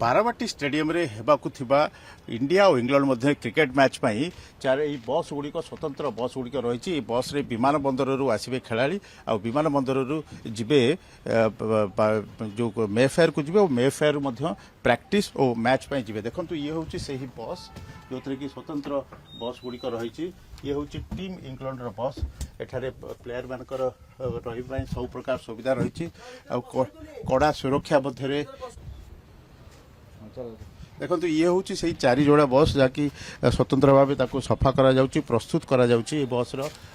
Barabati stadium रे हेबाकु थिबा India और इंग्लैंड मध्य क्रिकेट मैच पाई चार ए बस गुड़िक स्वतंत्र बस गुड़िक रही बस रे विमान बंदर रु आसबे खेलाड़ी आ विमान बंदर रु जिबे जो मेफेयर को जिबे और मेफेयर मध्य प्रैक्टिस और मैच पाई जिबे देखंतु ये होची सही बस जो कि स्वतंत्र बस गुड़िक रही ये हूँ टीम इंग्लैंड बस एठारे प्लेयर मानकर रही सब प्रकार सुविधा रही कड़ा सुरक्षा मध्य देखो ये हूँ से चार जोड़ा बस जहाँकि स्वतंत्र भाव सफा करा प्रस्तुत करा बस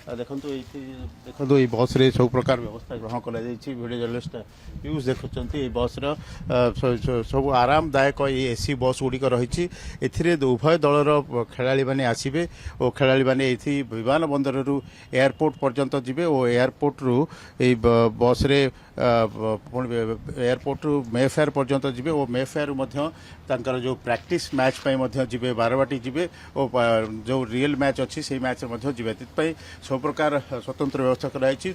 देखो देखो ये बस रे सब प्रकार व्यवस्था ग्रहण कर वीडियो जर्नलिस्ट पीयूष देखुं बस सब आरामदायक ये एसी बस गुड़िक रही उभय दलर खेलाड़ी मैंने आसबे और खेलाड़ी मैंने ये विमान बंदर रु एयरपोर्ट पर्यंत जीवे और एयरपोर्ट रु बस रे एयरपोर्ट रु मेफेयर पर्यंत जीवे और मेफेयर तांकर जो प्रैक्टिस मैच जीवे बारवाटी जीवे और जो रियल मैच अच्छी से मैच जीवे सब प्रकार स्वतंत्र व्यवस्था कराई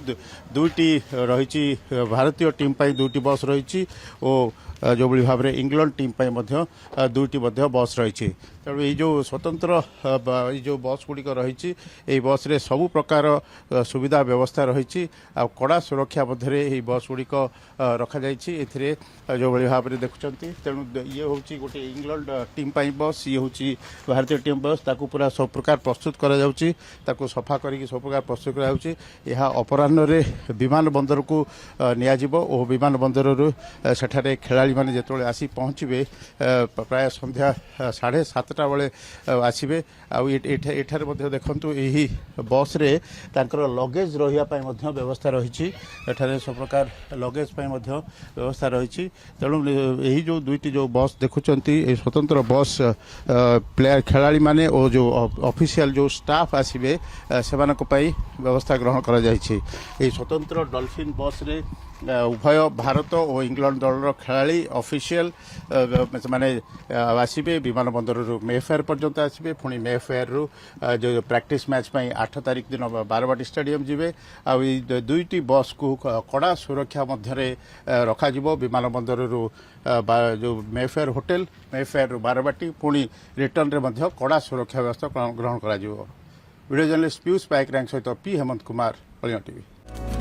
दुईटी रही भारतीय टीम दुईटी बस रही और जो भाव में इंग्लैंड टीम दुईटी बस रही तेणु ये जो स्वतंत्र ये जो बस गुड़िक रही बस रे सबु प्रकार सुविधा व्यवस्था रही कड़ा सुरक्षा मध्य बस गुड़िक रखा जो भाव में देखुं तेणु ये हूँ गोटे इंग्लैंड टीम बस ये हूँ भारतीय टीम बस ताकू पूरा सब प्रकार प्रस्तुत करा सफा करके सब प्रकार प्रस्तुत करा अपराह्न विमान बंदर को नियाजिबो और विमान बंदर सेठारे खेलाड़ी मैंने जो आसी पहुँचे प्राय संध्या 7:30 बेले आसबे आठारे देखु यही बस रे तांकर लगेज रहा व्यवस्था रही सब प्रकार लगेज व्यवस्था रही तेणु यही जो दुईटी जो बस देखुं स्वतंत्र बस प्लेयर खेलाड़ी माने और जो ऑफिशियल जो स्टाफ आसबे से व्यवस्था ग्रहण कर स्वतंत्र डॉल्फिन बस रे उभय भारत और इंग्लैंड दलर खेलाड़ी ऑफिशियल माने आसबे विमान बंदर रु मेफेयर पर्यंत आसबे पुणी मेफेयर रु जो प्रैक्टिस मैच 8 तारिख दिन बारवाटी स्टेडियम जीवे आ दुईटी बस को कड़ा सुरक्षा मध्य रखा विमान बंदर रु जो मेफेयर होटेल मेफेयर रु बारवाटी पुणी रिटर्न रे कड़ा सुरक्षा व्यवस्था ग्रहण कर वीडियो जर्नलिस्ट पीयूष पाइक सहित पी हेमंत कुमार कल्याण टीवी।